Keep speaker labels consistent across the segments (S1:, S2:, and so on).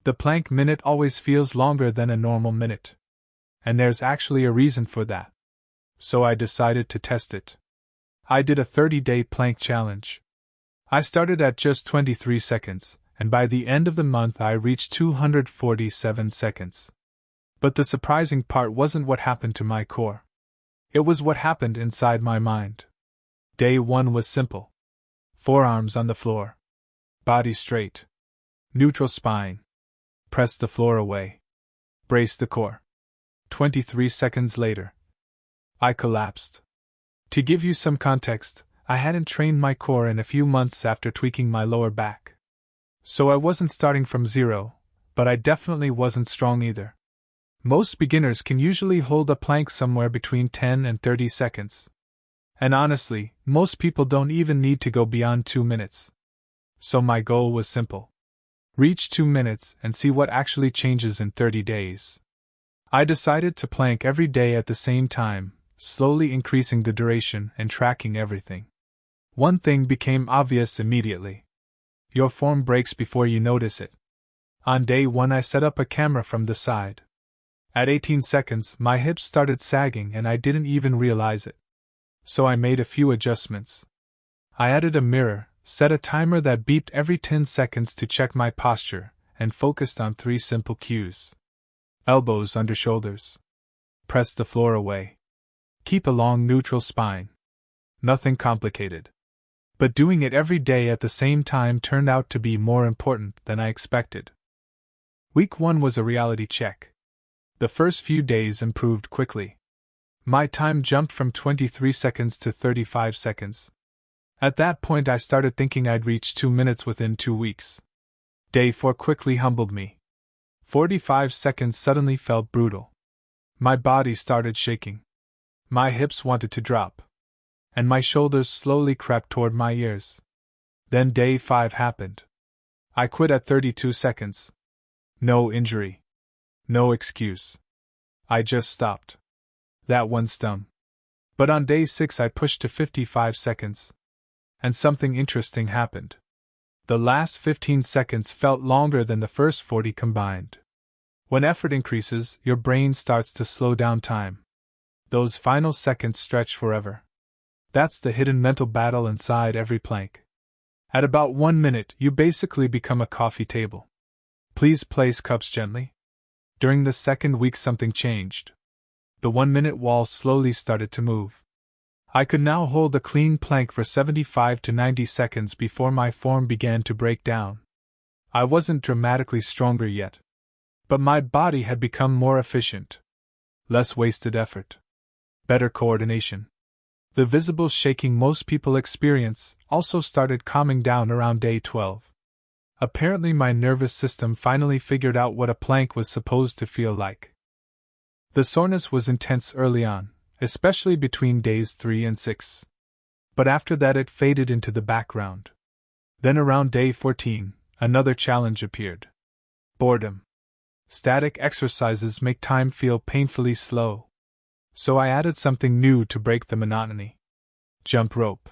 S1: The plank minute always feels longer than a normal minute. And there's actually a reason for that. So I decided to test it. I did a 30-day plank challenge. I started at just 23 seconds, and by the end of the month I reached 247 seconds. But the surprising part wasn't what happened to my core. It was what happened inside my mind. Day 1 was simple. Forearms on the floor. Body straight. Neutral spine. Press the floor away. Brace the core. 23 seconds later, I collapsed. To give you some context, I hadn't trained my core in a few months after tweaking my lower back. So I wasn't starting from zero, but I definitely wasn't strong either. Most beginners can usually hold a plank somewhere between 10 and 30 seconds. And honestly, most people don't even need to go beyond 2 minutes. So my goal was simple. Reach 2 minutes and see what actually changes in 30 days. I decided to plank every day at the same time, slowly increasing the duration and tracking everything. One thing became obvious immediately. Your form breaks before you notice it. On day 1 I set up a camera from the side. At 18 seconds, my hips started sagging and I didn't even realize it. So I made a few adjustments. I added a mirror, set a timer that beeped every 10 seconds to check my posture, and focused on 3 simple cues. Elbows under shoulders. Press the floor away. Keep a long neutral spine. Nothing complicated. But doing it every day at the same time turned out to be more important than I expected. Week 1 was a reality check. The first few days improved quickly. My time jumped from 23 seconds to 35 seconds. At that point I started thinking I'd reach 2 minutes within 2 weeks. Day 4 quickly humbled me. 45 seconds suddenly felt brutal. My body started shaking. My hips wanted to drop. And my shoulders slowly crept toward my ears. Then day 5 happened. I quit at 32 seconds. No injury. No excuse. I just stopped. That one stung. But on day 6 I pushed to 55 seconds. And something interesting happened. The last 15 seconds felt longer than the first 40 combined. When effort increases, your brain starts to slow down time. Those final seconds stretch forever. That's the hidden mental battle inside every plank. At about 1 minute, you basically become a coffee table. Please place cups gently. During the second week something changed. The 1-minute wall slowly started to move. I could now hold a clean plank for 75 to 90 seconds before my form began to break down. I wasn't dramatically stronger yet. But my body had become more efficient. Less wasted effort. Better coordination. The visible shaking most people experience also started calming down around day 12. Apparently my nervous system finally figured out what a plank was supposed to feel like. The soreness was intense early on, especially between days 3 and 6. But after that it faded into the background. Then around day 14, another challenge appeared. Boredom. Static exercises make time feel painfully slow. So I added something new to break the monotony. Jump rope.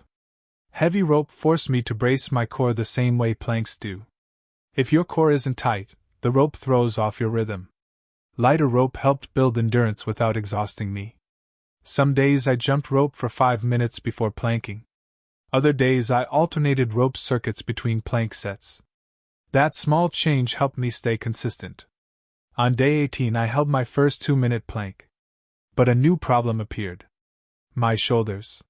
S1: Heavy rope forced me to brace my core the same way planks do. If your core isn't tight, the rope throws off your rhythm. Lighter rope helped build endurance without exhausting me. Some days I jumped rope for 5 minutes before planking. Other days I alternated rope circuits between plank sets. That small change helped me stay consistent. On day 18 I held my first 2-minute plank. But a new problem appeared. My shoulders.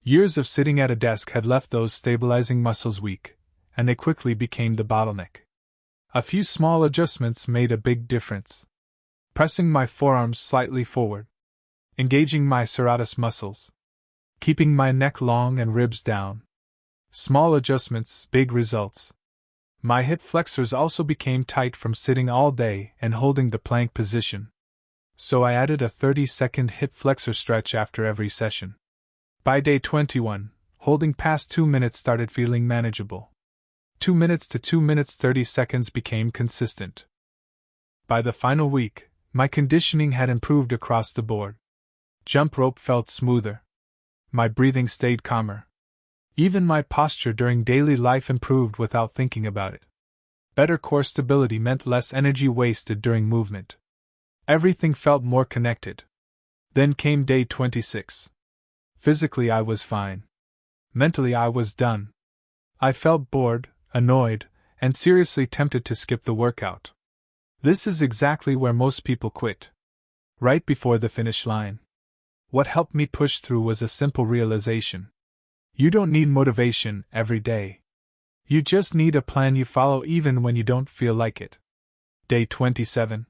S1: Years of sitting at a desk had left those stabilizing muscles weak, and they quickly became the bottleneck. A few small adjustments made a big difference. Pressing my forearms slightly forward. Engaging my serratus muscles. Keeping my neck long and ribs down. Small adjustments, big results. My hip flexors also became tight from sitting all day and holding the plank position. So I added a 30-second hip flexor stretch after every session. By day 21, holding past 2 minutes started feeling manageable. 2 minutes to 2 minutes 30 seconds became consistent. By the final week, my conditioning had improved across the board. Jump rope felt smoother. My breathing stayed calmer. Even my posture during daily life improved without thinking about it. Better core stability meant less energy wasted during movement. Everything felt more connected. Then came day 26. Physically, I was fine. Mentally, I was done. I felt bored, annoyed, and seriously tempted to skip the workout. This is exactly where most people quit. Right before the finish line. What helped me push through was a simple realization. You don't need motivation every day. You just need a plan you follow even when you don't feel like it. Day 27.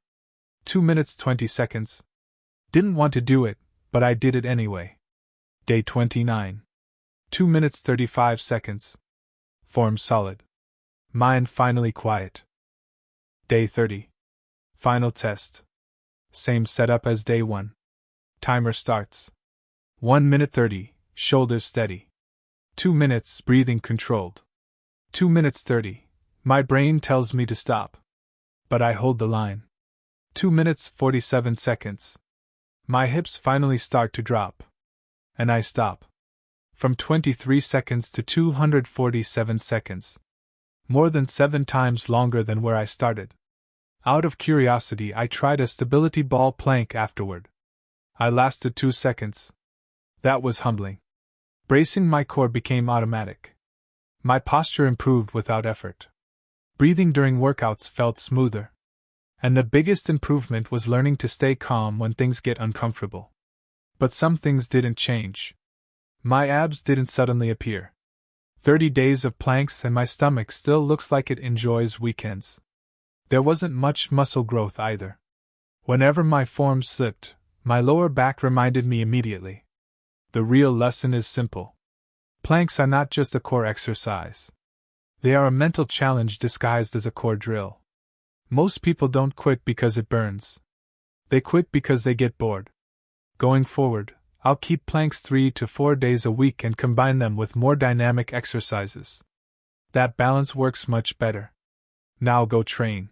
S1: 2 minutes 20 seconds. Didn't want to do it, but I did it anyway. Day 29. 2 minutes 35 seconds. Form solid. Mind finally quiet. Day 30. Final test. Same setup as day 1. Timer starts. 1 minute 30, shoulders steady. 2 minutes, breathing controlled. 2 minutes 30, my brain tells me to stop. But I hold the line. 2 minutes 47 seconds. My hips finally start to drop. And I stop. From 23 seconds to 247 seconds. More than 7 times longer than where I started. Out of curiosity, I tried a stability ball plank afterward. I lasted 2 seconds. That was humbling. Bracing my core became automatic. My posture improved without effort. Breathing during workouts felt smoother. And the biggest improvement was learning to stay calm when things get uncomfortable. But some things didn't change. My abs didn't suddenly appear. 30 days of planks and my stomach still looks like it enjoys weekends. There wasn't much muscle growth either. Whenever my form slipped, my lower back reminded me immediately. The real lesson is simple. Planks are not just a core exercise. They are a mental challenge disguised as a core drill. Most people don't quit because it burns. They quit because they get bored. Going forward, I'll keep planks 3 to 4 days a week and combine them with more dynamic exercises. That balance works much better. Now go train.